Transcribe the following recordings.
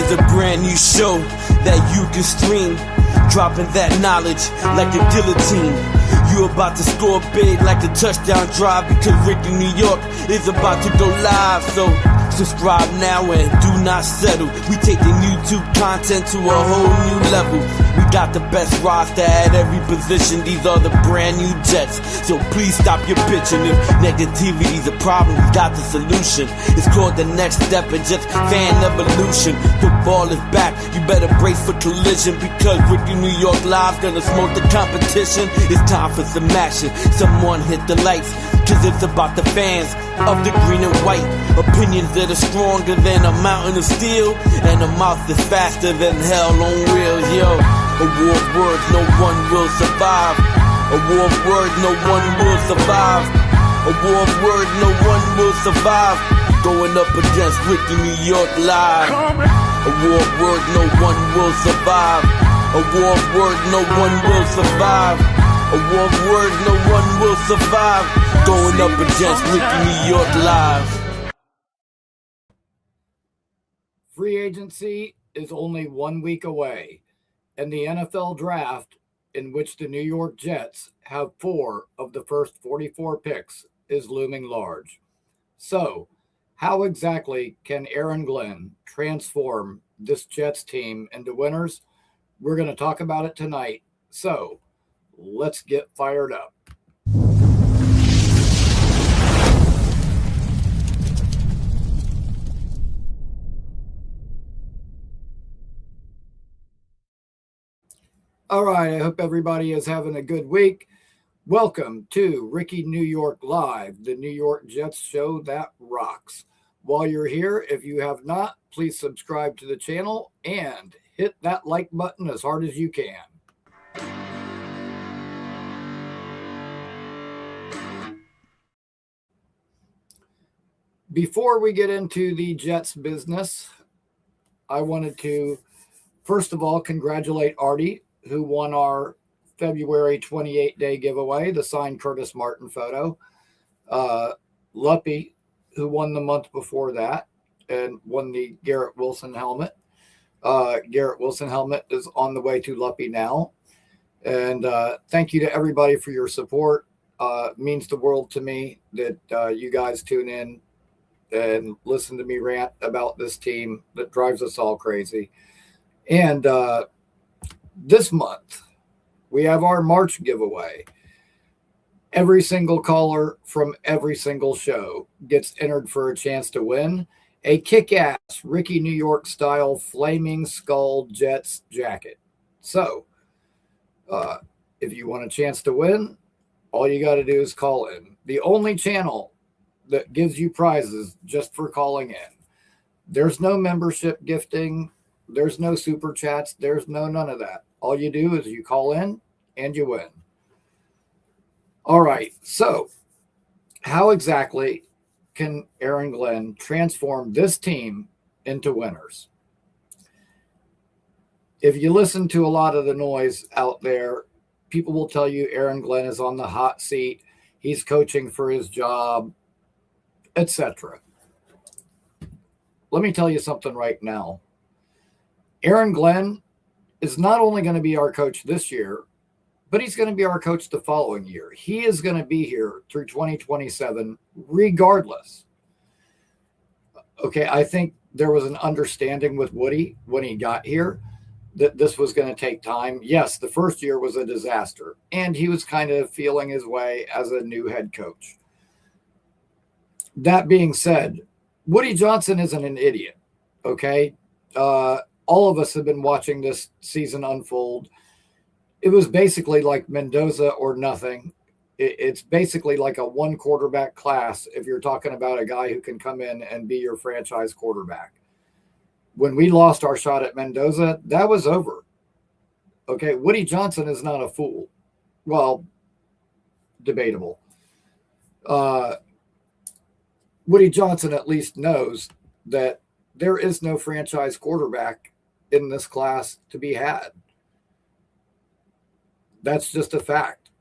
is a brand new show that you can stream, dropping that knowledge like a guillotine. You about to score big like a touchdown drive, because Rickie New York is about to go live. So subscribe now and do not settle. We taking YouTube content to a whole new level. We got the best roster at every position. These are the brand new Jets. So please stop your bitching. If negativity's a problem, we got the solution. It's called the next step and just fan evolution. Football is back. You better brace for collision, because Rickie New York Live's gonna smoke the competition. It's time for some action. Someone hit the lights, cause it's about the fans of the green and white. Opinions that are stronger than a mountain of steel, and a mouth that's faster than hell on wheels. Yo, a war of words, no one will survive. A war of words, no one will survive. A war of words, no one will survive. Going up against Rickie New York Live. A war of words, no one will survive. A war of words, no one will survive. A war of words, no one will survive. Going up against Rickie New York Live. Free agency is only 1 week away, and the NFL draft, in which the New York Jets have 4 of the first 44 picks, is looming large. So, how exactly can Aaron Glenn transform this Jets team into winners? We're going to talk about it tonight. So, let's get fired up. All right, I hope everybody is having a good week. Welcome to Rickie New York Live, the New York Jets show that rocks. While you're here, if you have not, please subscribe to the channel and hit that like button as hard as you can. Before we get into the Jets business, I wanted to, first of all, congratulate Artie, who won our February 28-day giveaway, the signed Curtis Martin photo. Luppy, who won the month before that and won the Garrett Wilson helmet. Garrett Wilson helmet is on the way to Luppy now. And thank you to everybody for your support. It means the world to me that you guys tune in and listen to me rant about this team that drives us all crazy. And this month, we have our March giveaway. Every single caller from every single show gets entered for a chance to win a kick-ass Rickie New York style Flaming Skull Jets jacket. So, if you want a chance to win, all you got to do is call in. The only channel that gives you prizes just for calling in. There's no membership gifting. There's no super chats. There's no none of that. All you do is you call in and you win. All right. So how exactly can Aaron Glenn transform this team into winners? If you listen to a lot of the noise out there, people will tell you Aaron Glenn is on the hot seat. He's coaching for his job, etc. Let me tell you something right now. Aaron Glenn is not only going to be our coach this year, but he's going to be our coach the following year. He is going to be here through 2027 regardless. Okay, I think there was an understanding with Woody when he got here that this was going to take time. Yes, the first year was a disaster, and he was kind of feeling his way as a new head coach. That being said, Woody Johnson isn't an idiot, okay? All of us have been watching this season unfold. It was basically like Mendoza or nothing. It's basically like a one quarterback class if you're talking about a guy who can come in and be your franchise quarterback. When we lost our shot at Mendoza, that was over. Okay, Woody Johnson is not a fool. Well, debatable. Woody Johnson at least knows that there is no franchise quarterback in this class to be had. That's just a fact.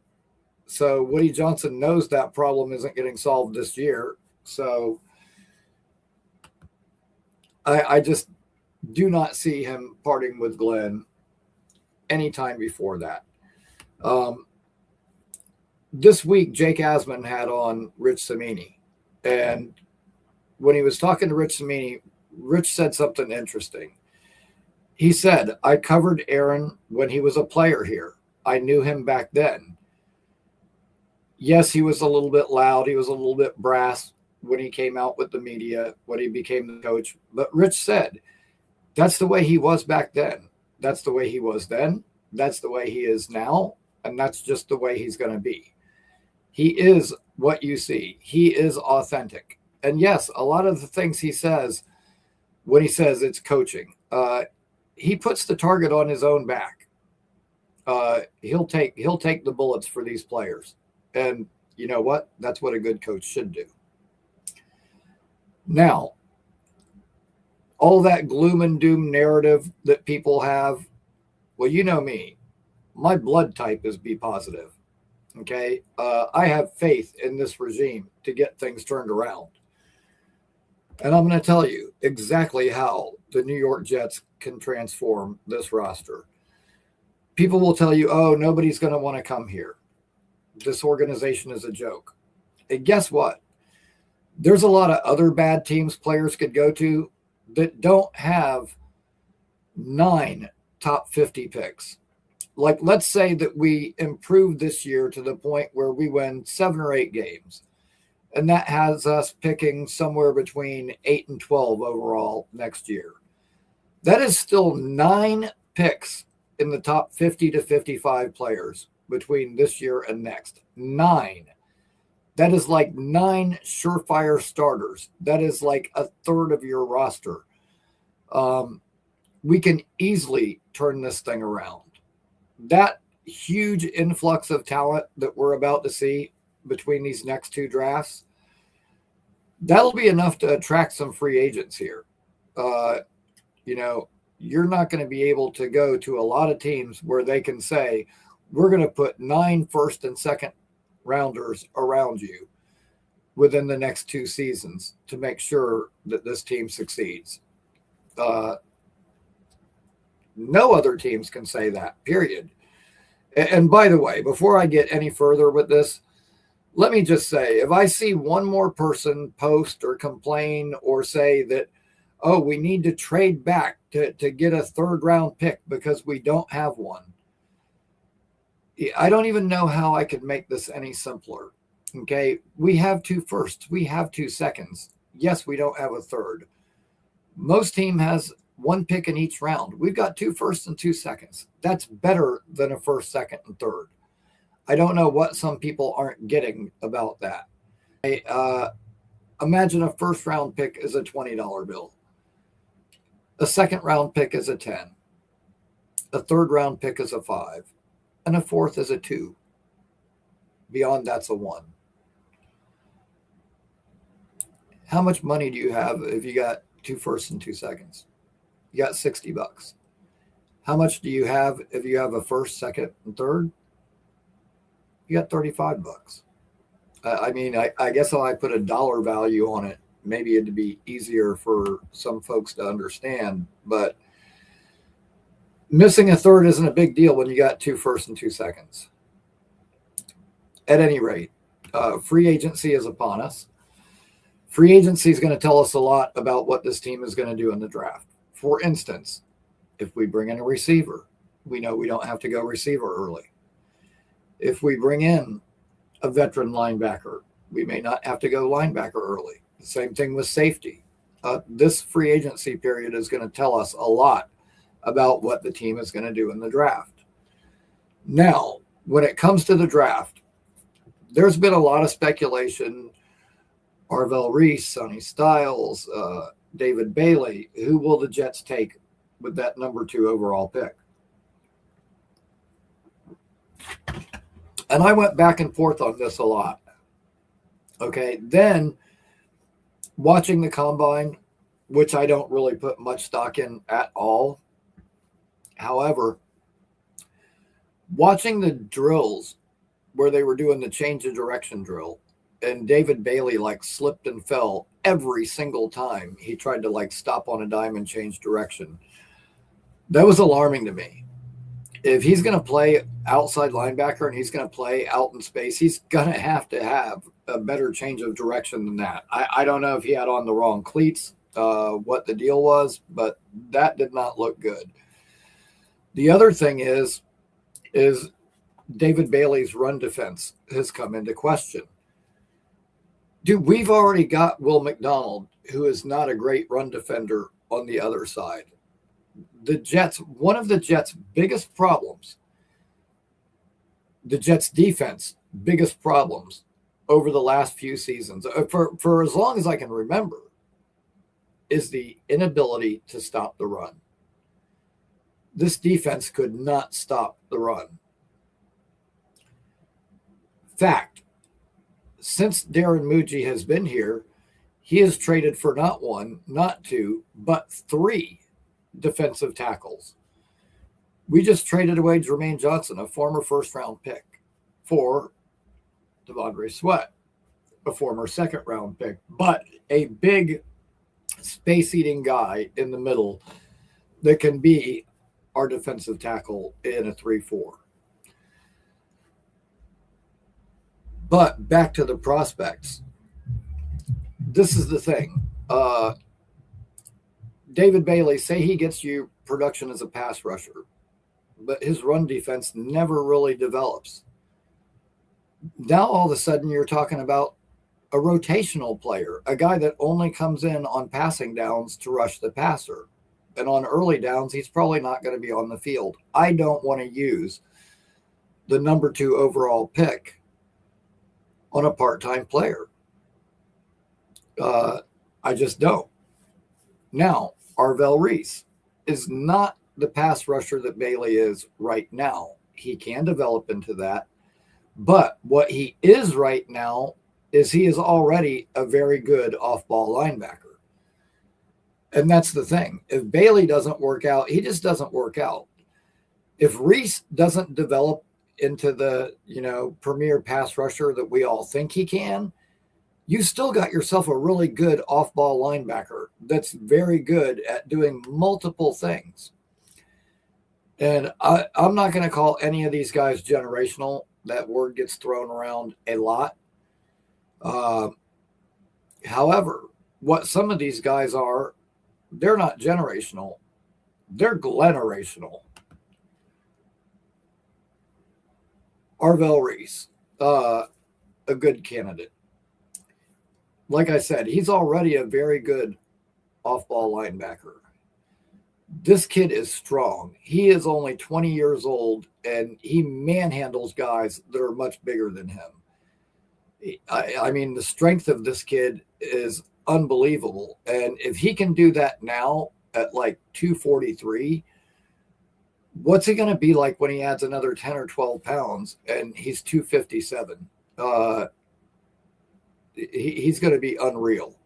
So Woody Johnson knows that problem isn't getting solved this year. So I just do not see him parting with Glenn anytime before that. This week, Jake Asman had on Rich Cimini. And when he was talking to Rich Cimini, Rich said something interesting. He said, I covered Aaron when he was a player here. I knew him back then. Yes, he was a little bit loud. He was a little bit brass when he came out with the media, when he became the coach. But Rich said, that's the way he was back then. That's the way he was then. That's the way he is now. And that's just the way he's going to be. He is what you see. He is authentic. And yes, a lot of the things he says when he says it's coaching, he puts the target on his own back. He'll take the bullets for these players. And you know what? That's what a good coach should do. Now, all that gloom and doom narrative that people have, well, you know me. My blood type is B positive. Okay? I have faith in this regime to get things turned around. And I'm going to tell you exactly how the New York Jets can transform this roster. People will tell you, oh, nobody's going to want to come here. This organization is a joke. And guess what? There's a lot of other bad teams players could go to that don't have 9 top 50 picks. Like, let's say that we improved this year to the point where we win 7 or 8 games. And that has us picking somewhere between 8 and 12 overall next year. That is still 9 picks in the top 50 to 55 players between this year and next. 9. That is like 9 surefire starters. That is like a third of your roster. We can easily turn this thing around. That huge influx of talent that we're about to see between these next 2 drafts, that'll be enough to attract some free agents here. You're not going to be able to go to a lot of teams where they can say, we're going to put 9 first and second rounders around you within the next 2 seasons to make sure that this team succeeds. No other teams can say that, period. And by the way, before I get any further with this, let me just say, if I see one more person post or complain or say that, oh, we need to trade back to get a 3rd round pick because we don't have one, I don't even know how I could make this any simpler. Okay, we have 2 firsts. We have 2 seconds. Yes, we don't have a 3rd. Most team has 1 pick in each round. We've got 2 firsts and 2 seconds. That's better than a 1st, 2nd, and 3rd. I don't know what some people aren't getting about that. Imagine a 1st round pick is a $20 bill. A 2nd round pick is a 10. A 3rd round pick is a 5. And a 4th is a 2. Beyond that's a 1. How much money do you have if you got 2 firsts and 2 seconds? You got $60. How much do you have if you have a 1st, 2nd, and 3rd? You got $35. I guess if I put a dollar value on it, maybe it'd be easier for some folks to understand. But missing a 3rd isn't a big deal when you got 2 firsts and 2 seconds. At any rate, free agency is upon us. Free agency is going to tell us a lot about what this team is going to do in the draft. For instance, if we bring in a receiver, we know we don't have to go receiver early. If we bring in a veteran linebacker, we may not have to go linebacker early. The same thing with safety. This free agency period is going to tell us a lot about what the team is going to do in the draft. Now, when it comes to the draft, there's been a lot of speculation. Arvell Reese, Sonny Styles, David Bailey. Who will the Jets take with that number 2 overall pick? And I went back and forth on this a lot. Okay, then watching the combine, which I don't really put much stock in at all. However, watching the drills where they were doing the change of direction drill, and David Bailey like slipped and fell every single time he tried to like stop on a dime and change direction. That was alarming to me. If he's going to play outside linebacker and he's going to play out in space, he's going to have a better change of direction than that. I don't know if he had on the wrong cleats, what the deal was, but that did not look good. The other thing is David Bailey's run defense has come into question. Dude, we've already got Will McDonald, who is not a great run defender on the other side. The Jets, one of the Jets' biggest problems, the Jets' defense, biggest problems over the last few seasons, for as long as I can remember, is the inability to stop the run. This defense could not stop the run. Fact, since Darren Muji has been here, he has traded for not one, not two, but three defensive tackles. We just traded away Jermaine Johnson, a former first-round pick, for Devondre Sweat, a former second-round pick, but a big space-eating guy in the middle that can be our defensive tackle in a 3-4. But back to the prospects. This is the thing. David Bailey, say he gets you production as a pass rusher, but his run defense never really develops. Now, all of a sudden, you're talking about a rotational player, a guy that only comes in on passing downs to rush the passer. And on early downs, he's probably not going to be on the field. I don't want to use the number 2 overall pick on a part-time player. I just don't. Now, Arvell Reese is not the pass rusher that Bailey is right now. He can develop into that. But what he is right now is he is already a very good off-ball linebacker. And that's the thing. If Bailey doesn't work out, he just doesn't work out. If Reese doesn't develop into the, premier pass rusher that we all think he can, you still got yourself a really good off-ball linebacker that's very good at doing multiple things. And I'm not going to call any of these guys generational. That word gets thrown around a lot. However, what some of these guys are, they're not generational. They're glenerational. Arvell Reese, a good candidate. Like I said, he's already a very good off-ball linebacker. This kid is strong. He is only 20 years old, and he manhandles guys that are much bigger than him. I mean, the strength of this kid is unbelievable. And if he can do that now at like 243, what's he going to be like when he adds another 10 or 12 pounds and he's 257? He's going to be unreal.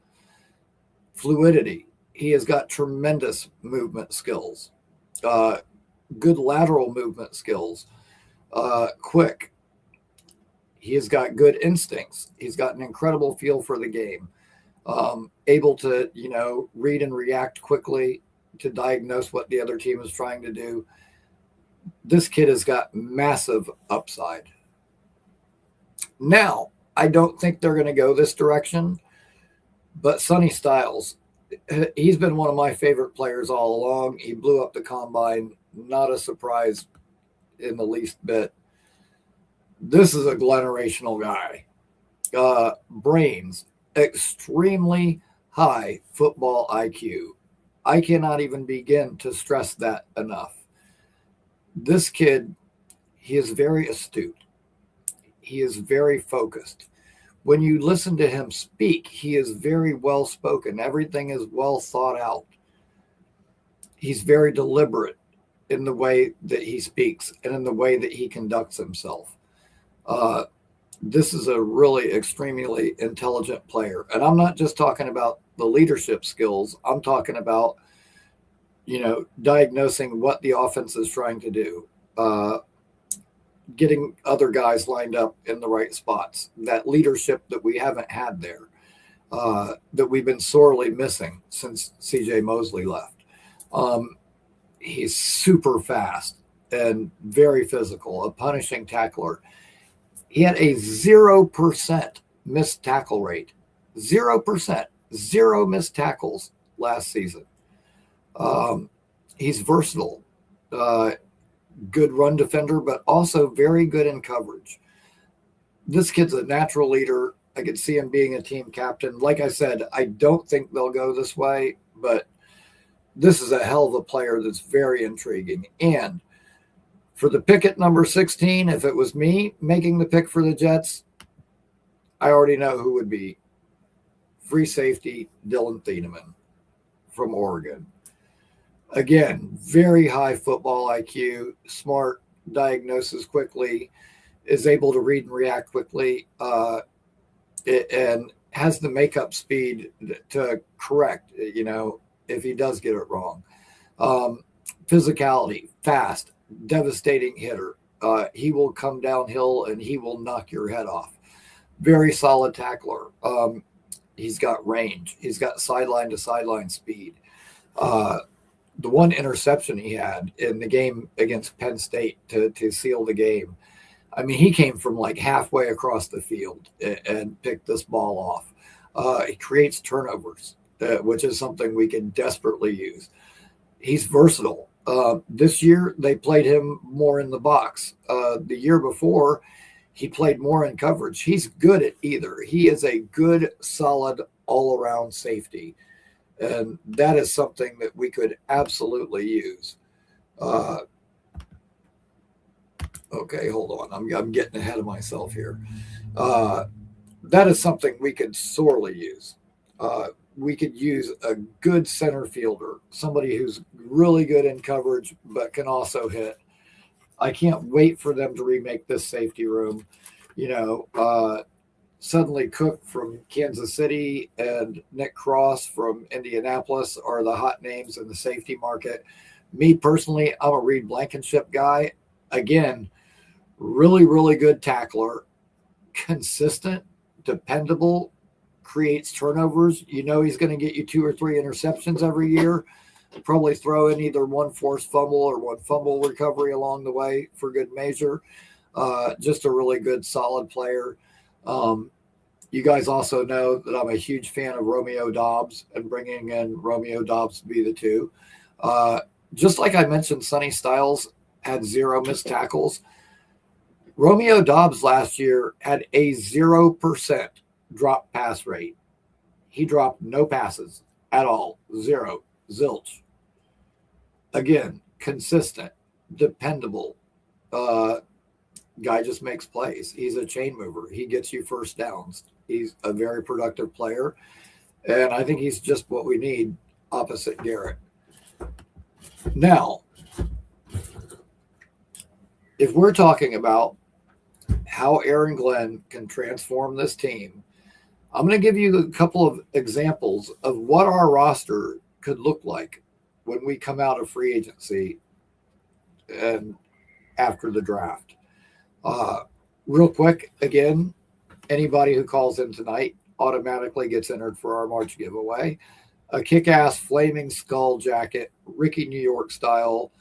Fluidity. He has got tremendous movement skills, good lateral movement skills, quick. He has got good instincts. He's got an incredible feel for the game, able to, read and react quickly to diagnose what the other team is trying to do. This kid has got massive upside. Now, I don't think they're going to go this direction, but Sonny Styles, he's been one of my favorite players all along. He blew up the combine. Not a surprise in the least bit. This is a generational guy. Brains, extremely high football IQ. I cannot even begin to stress that enough. This kid, he is very astute. He is very focused. When you listen to him speak, he is very well spoken. Everything is well thought out. He's very deliberate in the way that he speaks and in the way that he conducts himself. This is a really extremely intelligent player. And I'm not just talking about the leadership skills. I'm talking about, diagnosing what the offense is trying to do. getting other guys lined up in the right spots. That leadership that we haven't had there, that we've been sorely missing since C.J. Mosley left. He's super fast and very physical, a punishing tackler. He had a 0% missed tackle rate. 0%. 0 missed tackles last season. He's versatile. Good run defender, but also very good in coverage. This kid's a natural leader. I could see him being a team captain. Like I said, I don't think they'll go this way, but this is a hell of a player that's very intriguing. And for the pick at number 16, if it was me making the pick for the Jets, I already know who would be. Free safety Dylan Thieneman from Oregon. Again, very high football IQ, smart, diagnoses quickly, is able to read and react quickly, and has the makeup speed to correct, if he does get it wrong. Physicality, fast, devastating hitter. He will come downhill and he will knock your head off. Very solid tackler. He's got range. He's got sideline to sideline speed. The one interception he had in the game against Penn State to seal the game, I mean, he came from like halfway across the field and picked this ball off. He creates turnovers, which is something we can desperately use. He's versatile. This year, they played him more in the box. The year before, he played more in coverage. He's good at either. He is a good, solid, all-around safety. And that is something that we could absolutely use. Okay, hold on. I'm getting ahead of myself here. That is something we could sorely use. We could use a good center fielder, somebody who's really good in coverage but can also hit. I can't wait for them to remake this safety room. Suddenly Cook from Kansas City and Nick Cross from Indianapolis are the hot names in the safety market. Me personally, I'm a Reed Blankenship guy. Again, really, really good tackler, consistent, dependable, creates turnovers. He's going to get you 2 or 3 interceptions every year. Probably throw in either one forced fumble or one fumble recovery along the way for good measure. Just a really good, solid player. You guys also know that I'm a huge fan of Romeo Doubs and bringing in Romeo Doubs to be the 2. Just like I mentioned, Sonny Styles had 0 missed tackles. Romeo Doubs last year had a 0% drop pass rate. He dropped no passes at all. 0. Zilch. Again, consistent, dependable. Guy just makes plays. He's a chain mover. He gets you first downs. He's a very productive player. And I think he's just what we need opposite Garrett. Now, if we're talking about how Aaron Glenn can transform this team, I'm going to give you a couple of examples of what our roster could look like when we come out of free agency and after the draft. Real quick, again, anybody who calls in tonight automatically gets entered for our March giveaway. A kick-ass flaming skull jacket, Rickie New York style,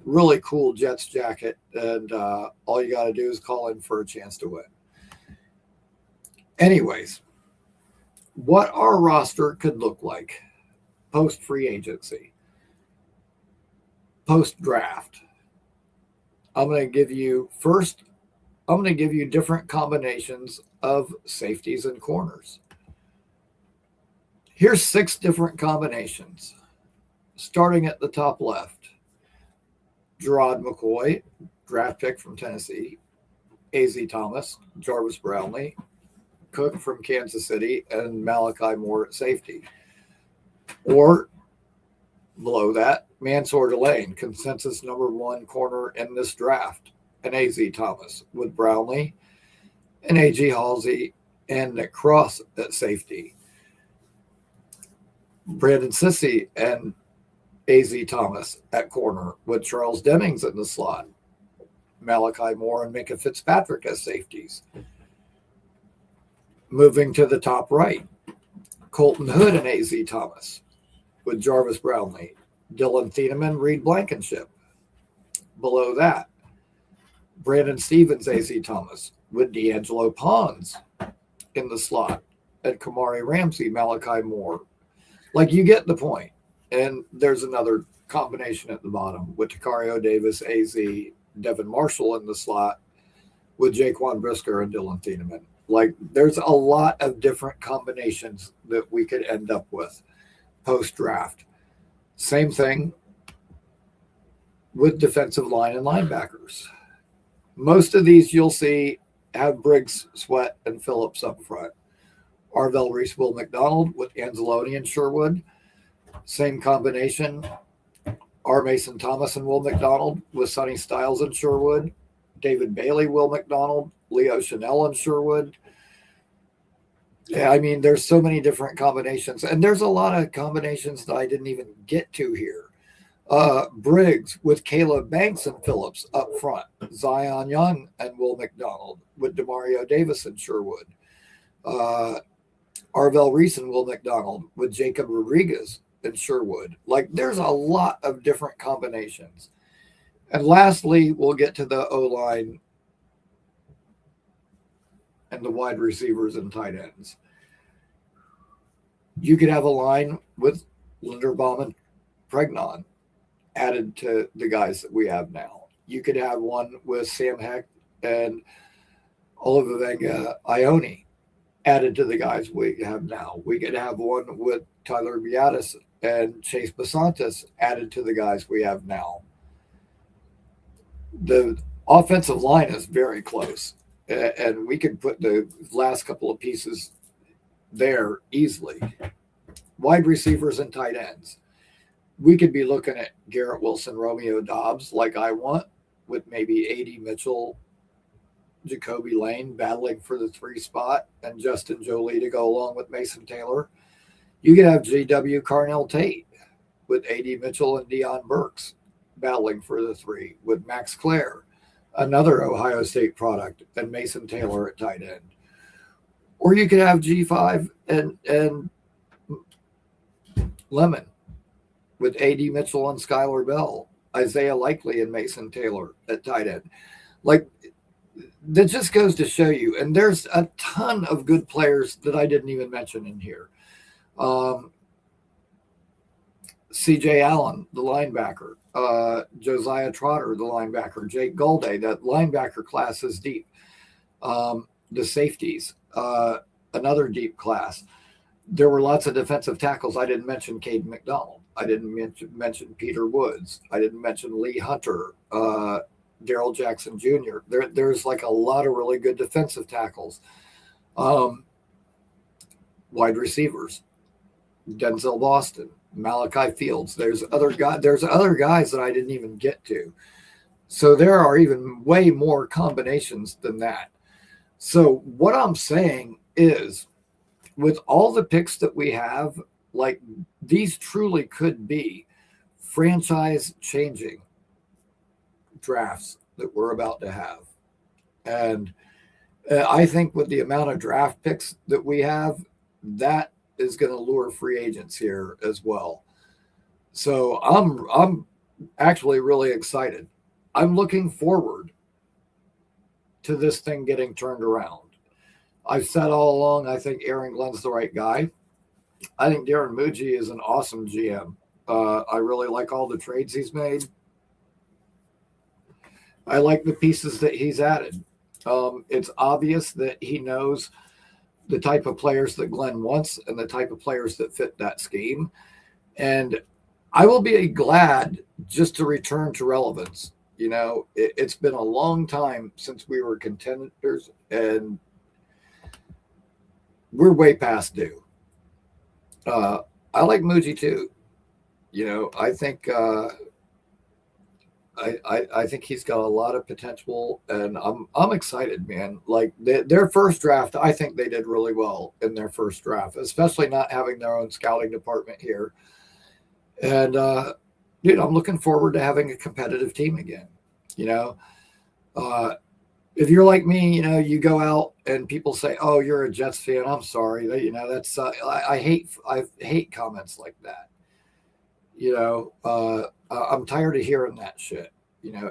really cool Jets jacket, and all you got to do is call in for a chance to win. Anyways, what our roster could look like post-free agency, post-draft. I'm going to give you different combinations of safeties and corners. Here's 6 different combinations. Starting at the top left, Gerard McCoy, draft pick from Tennessee, A.Z. Thomas, Jarvis Brownlee, Cook from Kansas City, and Malachi Moore at safety. Or below that, Mansour Delane, consensus number 1 corner in this draft, and A.Z. Thomas with Brownlee, and A.G. Halsey, and Nick Cross at safety. Brandon Sissy and A.Z. Thomas at corner with Charles Dennings in the slot. Malachi Moore and Minka Fitzpatrick as safeties. Moving to the top right, Colton Hood and A.Z. Thomas with Jarvis Brownlee, Dylan Thieneman, Reed Blankenship. Below that, Brandon Stevens, A.Z. Thomas with D'Angelo Pons in the slot, and Kamari Ramsey, Malachi Moore. Like, you get the point. And there's another combination at the bottom with Takario Davis, AZ, Devin Marshall in the slot with Jaquan Brisker and Dylan Thieneman. Like, there's a lot of different combinations that we could end up with post-draft. Same thing with defensive line and linebackers. Most of these you'll see have Briggs, Sweat, and Phillips up front. Arvell Reese, Will McDonald with Anzalone and Sherwood. Same combination. R. Mason Thomas and Will McDonald with Sonny Styles and Sherwood. David Bailey, Will McDonald, Leo Chanel and Sherwood. Yeah, I mean, there's so many different combinations. And there's a lot of combinations that I didn't even get to here. Briggs with Caleb Banks and Phillips up front. Zion Young and Will McDonald with Demario Davis and Sherwood. Arvell Reese and Will McDonald with Jacob Rodriguez and Sherwood. Like, there's a lot of different combinations. And lastly, we'll get to the O-line and the wide receivers and tight ends. You could have a line with Linderbaum and Pregnon added to the guys that we have now. You could have one with Sam Heck and Olivenga Ione added to the guys we have now. We could have one with Tyler Biadasz and Chase Basantis added to the guys we have now. The offensive line is very close, and we could put the last couple of pieces there easily. Wide receivers and tight ends. We could be looking at Garrett Wilson, Romeo Dobbs, like I want, with maybe A.D. Mitchell, Jacoby Lane battling for the 3 spot, and Justin Jolie to go along with Mason Taylor. You could have J.W. Carnell Tate with A.D. Mitchell and Deion Burks battling for the 3, with Max Clare, another Ohio State product, and Mason Taylor at tight end. Or you could have G5 and Lemon with A.D. Mitchell and Skylar Bell, Isaiah Likely and Mason Taylor at tight end. Like, that just goes to show you. And there's a ton of good players that I didn't even mention in here. C.J. Allen, the linebacker. Josiah Trotter, the linebacker. Jake Golday, that linebacker class is deep. The safeties, another deep class. There were lots of defensive tackles. I didn't mention Caden McDonald. I didn't mention Peter Woods. I didn't mention Lee Hunter, Daryl Jackson Jr. There's like a lot of really good defensive tackles. Wide receivers, Denzel Boston, Malachi Fields. There's other guys that I didn't even get to. So there are even way more combinations than that. So what I'm saying is, with all the picks that we have, like, these truly could be franchise-changing drafts that we're about to have. And I think with the amount of draft picks that we have, that is going to lure free agents here as well. So I'm actually really excited. I'm looking forward to this thing getting turned around. I've said all along, I think Aaron Glenn's the right guy. I think Darren Muji is an awesome GM. I really like all the trades he's made. I like the pieces that he's added. It's obvious that he knows the type of players that Glenn wants and the type of players that fit that scheme. And I will be glad just to return to relevance. You know, it's been a long time since we were contenders, and we're way past due. I like Muji too. You know, I think I think he's got a lot of potential, and I'm excited, man. Like, their first draft, I think they did really well in their first draft, especially not having their own scouting department here. And dude, I'm looking forward to having a competitive team again. You know, If you're like me, you go out and people say, "Oh, you're a Jets fan." I'm sorry, that's I hate comments like that. I'm tired of hearing that shit.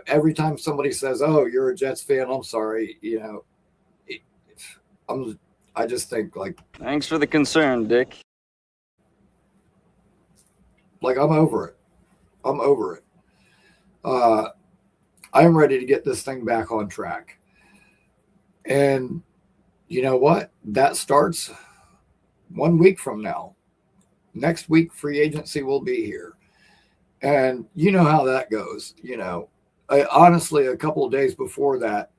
Every time somebody says, "Oh, you're a Jets fan," I'm sorry. It, I'm I just think like Thanks for the concern, Dick. I'm over it. I'm over it. Uh, I'm ready to get this thing back on track. And you know what? That starts 1 week from now. Next week, free agency will be here. And you know how that goes. Honestly, a couple of days before that,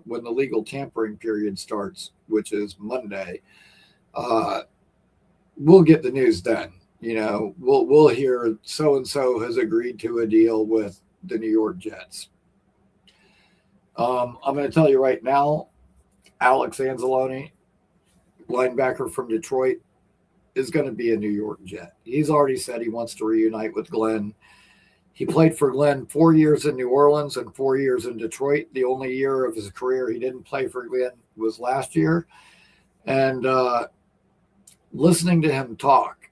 when the legal tampering period starts, which is Monday, uh, we'll get the news then. We'll hear so and so has agreed to a deal with the New York Jets. I'm going to tell you right now, Alex Anzalone, linebacker from Detroit, is going to be a New York Jet. He's already said he wants to reunite with Glenn. He played for Glenn 4 years in New Orleans and 4 years in Detroit. The only year of his career he didn't play for Glenn was last year. And listening to him talk,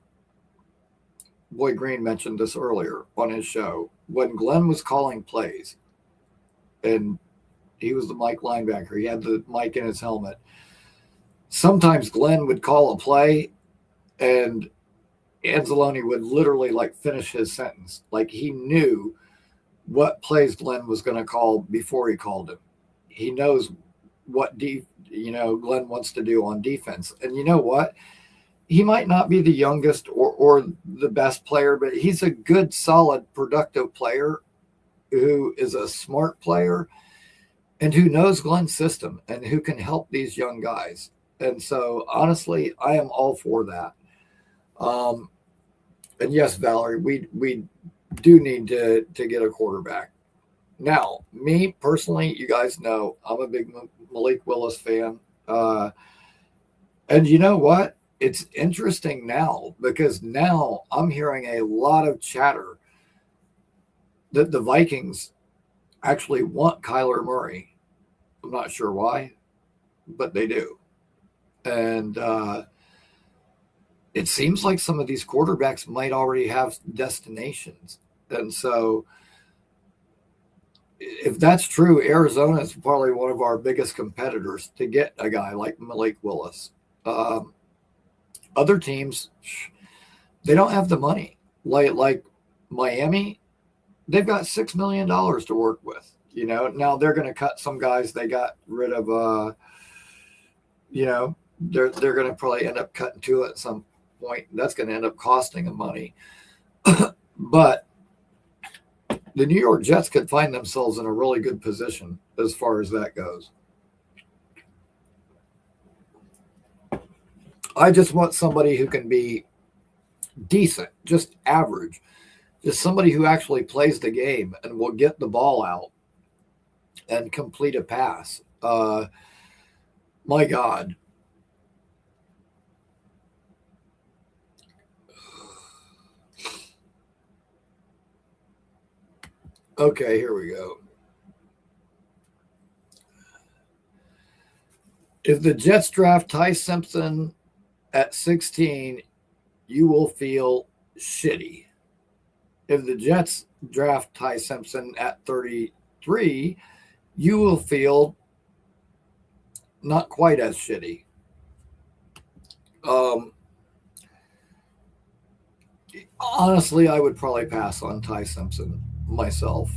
Boy Green mentioned this earlier on his show, when Glenn was calling plays, and he was the mic linebacker, he had the mic in his helmet. Sometimes Glenn would call a play and Anzalone would literally finish his sentence. He knew what plays Glenn was going to call before he called him. He knows what Glenn wants to do on defense. And you know what? He might not be the youngest or the best player, but he's a good, solid, productive player who is a smart player and who knows Glenn's system and who can help these young guys. And so, honestly, I am all for that. And yes, Valerie, we do need to get a quarterback. Now, me personally, you guys know I'm a big Malik Willis fan. And you know what? It's interesting now because now I'm hearing a lot of chatter that the Vikings actually want Kyler Murray. I'm not sure why, but they do. And it seems like some of these quarterbacks might already have destinations. And so if that's true, Arizona is probably one of our biggest competitors to get a guy like Malik Willis. Other teams, they don't have the money. Like Miami, they've got $6 million to work with. Now they're going to cut some guys. They got rid of, they're going to probably end up cutting two at some point. That's going to end up costing them money. But the New York Jets could find themselves in a really good position as far as that goes. I just want somebody who can be decent, just average, just somebody who actually plays the game and will get the ball out and complete a pass. My God. Okay, here we go. If the Jets draft Ty Simpson at 16, you will feel shitty. If the Jets draft Ty Simpson at 33, you will feel not quite as shitty. Honestly, I would probably pass on Ty Simpson myself.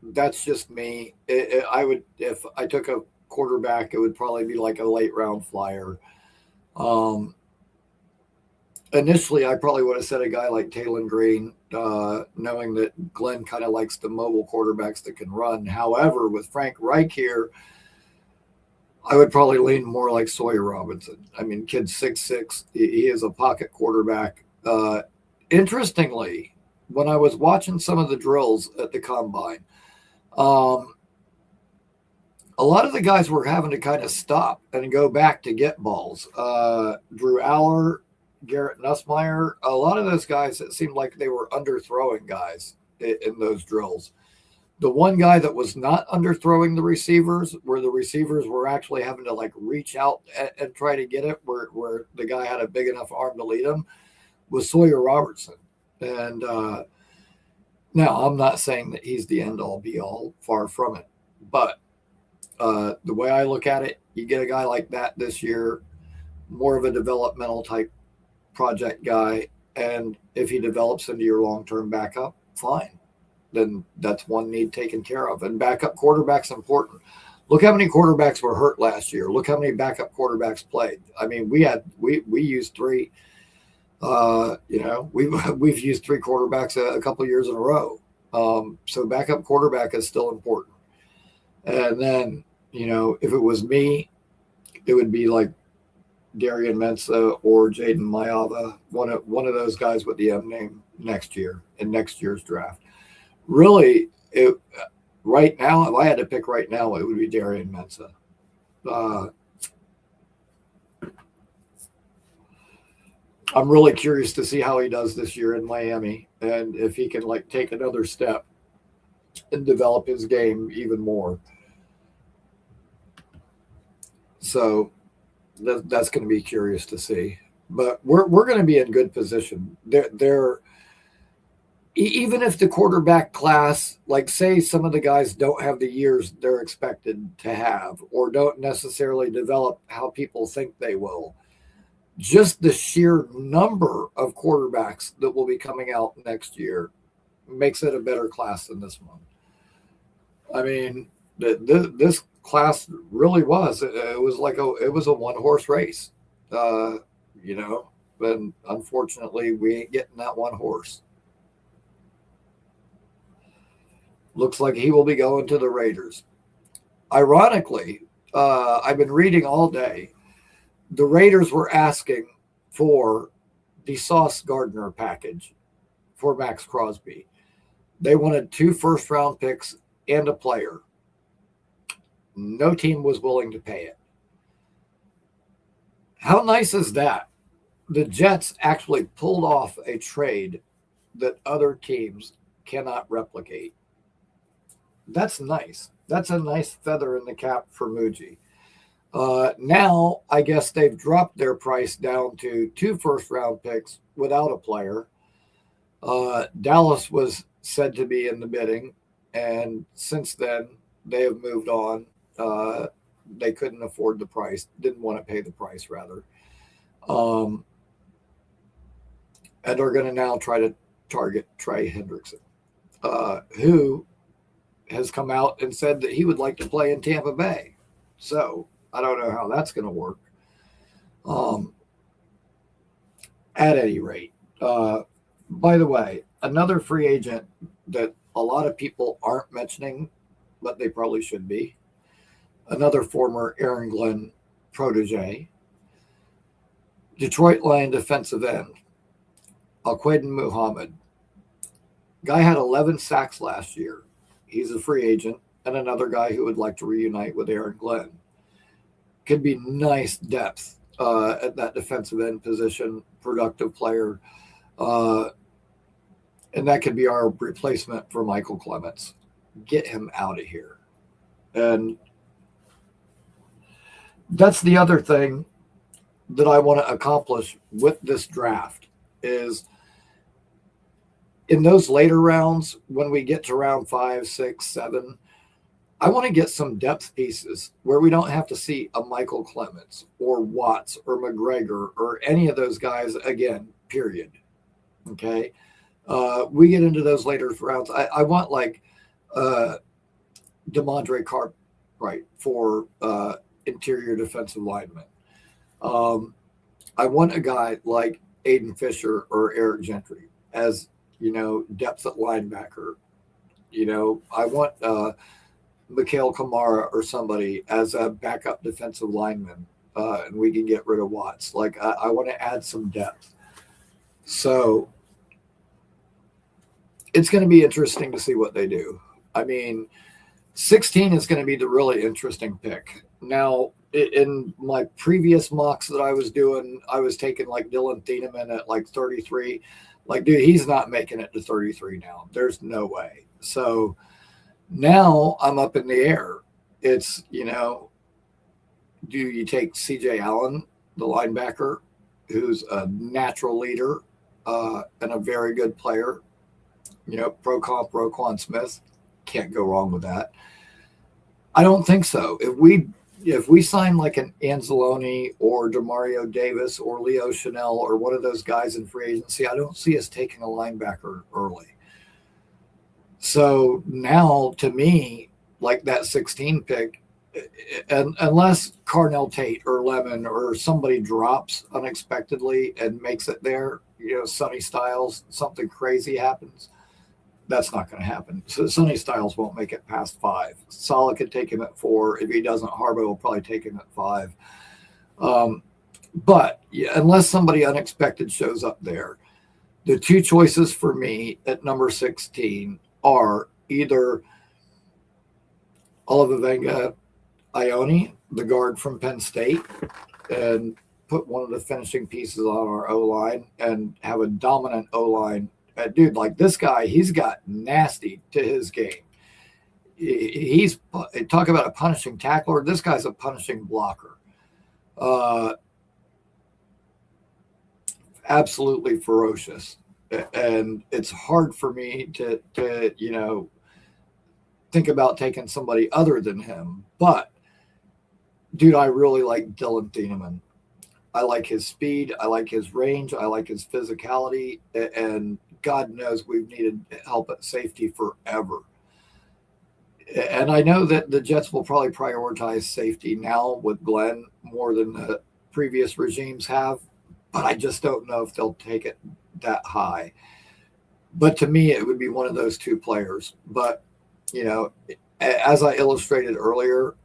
That's just me. I would, if I took a quarterback, it would probably be like a late round flyer. Initially, I probably would have said a guy like Taylor Green, knowing that Glenn kind of likes the mobile quarterbacks that can run. However, with Frank Reich here, I would probably lean more like Sawyer Robinson. I mean, kid's 6'6". He is a pocket quarterback. Interestingly, when I was watching some of the drills at the combine, a lot of the guys were having to kind of stop and go back to get balls. Drew Aller, Garrett Nussmeier, a lot of those guys, it seemed like they were underthrowing guys in those drills. The one guy that was not underthrowing the receivers, where the receivers were actually having to like reach out and try to get it, where the guy had a big enough arm to lead him, was Sawyer Robertson. And now I'm not saying that he's the end all be all, far from it. But the way I look at it, you get a guy like that this year, more of a developmental type project guy. And if he develops into your long-term backup, fine. Then that's one need taken care of. And backup quarterback's important. Look how many quarterbacks were hurt last year. Look how many backup quarterbacks played. I mean, we used three. We've used three quarterbacks a couple of years in a row. So backup quarterback is still important. And then, if it was me, it would be like Darian Mensa or Jaden Mayava, one of those guys with the M name next year in next year's draft. Really, right now, if I had to pick right now, it would be Darian Mensa. I'm really curious to see how he does this year in Miami and if he can like take another step and develop his game even more. So that's going to be curious to see. But we're going to be in good position. They're even if the quarterback class, like say some of the guys don't have the years they're expected to have or don't necessarily develop how people think they will, just the sheer number of quarterbacks that will be coming out next year makes it a better class than this one. I mean, this class really was. It was a one-horse race, but unfortunately we ain't getting that one horse. Looks like he will be going to the Raiders. Ironically, I've been reading all day. The Raiders were asking for the Sauce Gardner package for Max Crosby. They wanted 2 first-round picks and a player. No team was willing to pay it. How nice is that? The Jets actually pulled off a trade that other teams cannot replicate. That's nice. That's a nice feather in the cap for Muji. Now, I guess they've dropped their price down to 2 first-round picks without a player. Dallas was said to be in the bidding, and since then, they have moved on. They couldn't afford the price, didn't want to pay the price, rather. And are going to now try to target Trey Hendrickson, who has come out and said that he would like to play in Tampa Bay. So I don't know how that's going to work. At any rate, by the way, another free agent that a lot of people aren't mentioning, but they probably should be, another former Aaron Glenn protege, Detroit Lion defensive end, Al-Qaeda Muhammad. Guy had 11 sacks last year. He's a free agent and another guy who would like to reunite with Aaron Glenn. Could be nice depth at that defensive end position, productive player. And that could be our replacement for Michael Clements. Get him out of here. And that's the other thing that I want to accomplish with this draft is in those later rounds, when we get to round 5, 6, 7, I want to get some depth pieces where we don't have to see a Michael Clements or Watts or McGregor or any of those guys again, period. Okay. We get into those later rounds. I want like DeMondre Cartwright for interior defensive lineman. I want a guy like Aiden Fisher or Eric Gentry as, depth at linebacker. I want Mikhail Kamara or somebody as a backup defensive lineman, and we can get rid of Watts. Like, I want to add some depth. So it's going to be interesting to see what they do. I mean, 16 is going to be the really interesting pick. Now, in my previous mocks that I was doing, I was taking like Dylan Thieneman at like 33. Like, dude, he's not making it to 33 now. There's no way. So Now I'm up in the air. It's, do you take CJ Allen, the linebacker, who's a natural leader and a very good player? Pro comp Roquan Smith, can't go wrong with that. I don't think so. If we sign like an Anzalone or Demario Davis or Leo Chanel or one of those guys in free agency, I don't see us taking a linebacker early. So now, to me, like that 16 pick, and unless Carnell Tate or Lemon or somebody drops unexpectedly and makes it there, Sonny Styles, something crazy happens, that's not going to happen. So Sonny Styles won't make it past 5. Saleh could take him at 4. If he doesn't, Harbaugh will probably take him at 5. But yeah, unless somebody unexpected shows up there, the two choices for me at number 16 are either Olivenga Ione, the guard from Penn State, and put one of the finishing pieces on our O-line and have a dominant O-line. Dude, like this guy, he's got nasty to his game. He's talk about a punishing tackler. This guy's a punishing blocker. Absolutely ferocious. And it's hard for me to think about taking somebody other than him. But, dude, I really like Dylan Thieneman. I like his speed. I like his range. I like his physicality. And God knows we've needed help at safety forever. And I know that the Jets will probably prioritize safety now with Glenn more than the previous regimes have. But I just don't know if they'll take it that high. But to me, it would be one of those two players. But, as I illustrated earlier,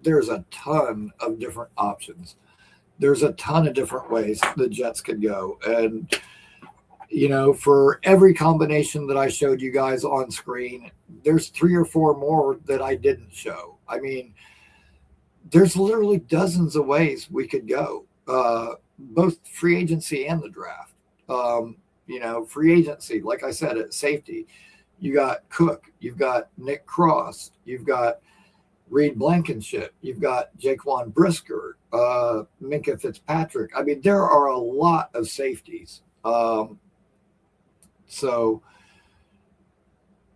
there's a ton of different options. There's a ton of different ways the Jets could go. And, for every combination that I showed you guys on screen, there's 3 or 4 more that I didn't show. I mean, there's literally dozens of ways we could go, both free agency and the draft. Free agency, like I said, at safety, you got Cook, you've got Nick Cross, you've got Reed Blankenship, you've got Jaquan Brisker, Minkah Fitzpatrick. I mean, there are a lot of safeties. So,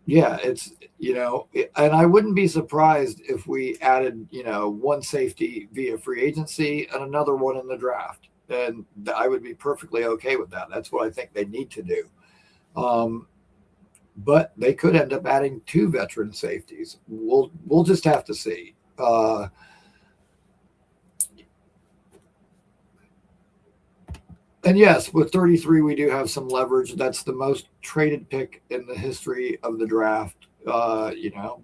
yeah, it's, and I wouldn't be surprised if we added, one safety via free agency and another one in the draft. And I would be perfectly okay with that. That's what I think they need to do. But they could end up adding 2 veteran safeties. We'll just have to see. And yes, with 33, we do have some leverage. That's the most traded pick in the history of the draft.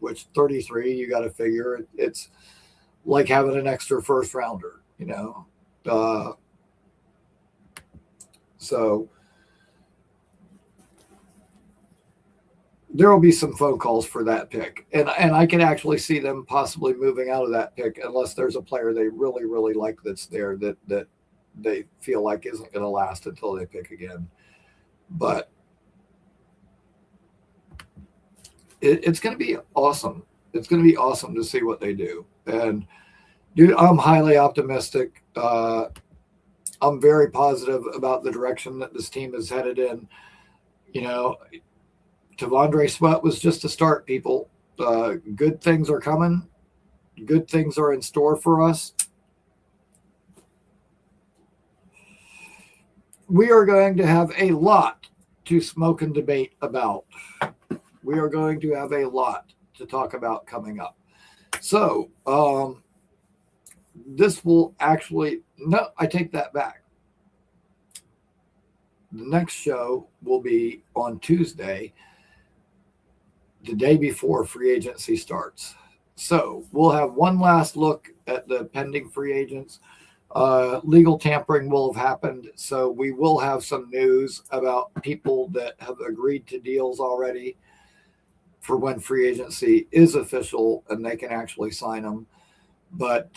Which 33, you got to figure it's like having an extra first rounder. So there will be some phone calls for that pick. And I can actually see them possibly moving out of that pick unless there's a player they really, really like that's there that they feel like isn't going to last until they pick again. But it's going to be awesome. It's going to be awesome to see what they do. And, dude, I'm highly optimistic. I'm very positive about the direction that this team is headed in. Tavondre Sweat was just a start, people. Good things are coming. Good things are in store for us. We are going to have a lot to smoke and debate about. We are going to have a lot to talk about coming up. So, this will actually, no, I take that back. The next show will be on Tuesday, the day before free agency starts. So we'll have one last look at the pending free agents. Legal tampering will have happened, so we will have some news about people that have agreed to deals already for when free agency is official and they can actually sign them. But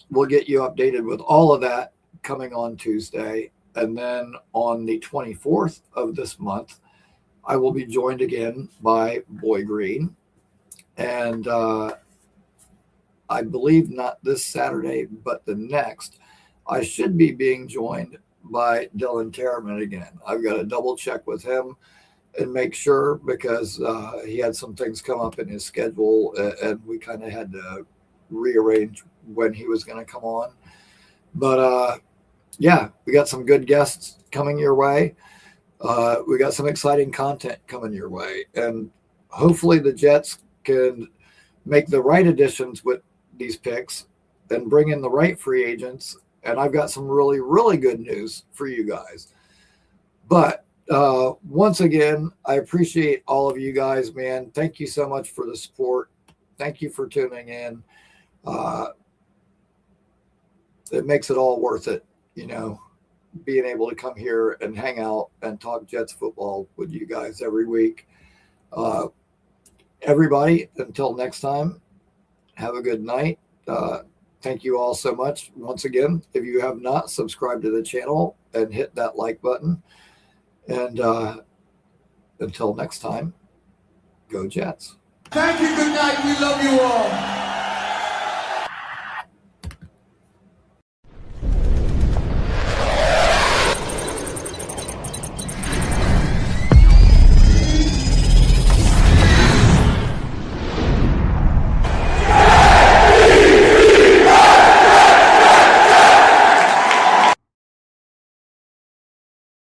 we'll get you updated with all of that coming on Tuesday. And then on the 24th of this month, I will be joined again by Boy Green. And I believe not this Saturday, but the next, I should be being joined by Dylan Terriman again. I've got to double check with him and make sure, because he had some things come up in his schedule, and we kind of had to rearrange when he was going to come on. But yeah, we got some good guests coming your way. We got some exciting content coming your way, and hopefully the Jets can make the right additions with these picks and bring in the right free agents. And I've got some really, really good news for you guys. But once again, I appreciate all of you guys, man. Thank you so much for the support. Thank you for tuning in. It makes it all worth it, you know, being able to come here and hang out and talk Jets football with you guys every week. Everybody, until next time, have a good night. Thank you all so much. Once again, if you have not, subscribe to the channel and hit that like button. And until next time, go Jets. Thank you. Good night. We love you all.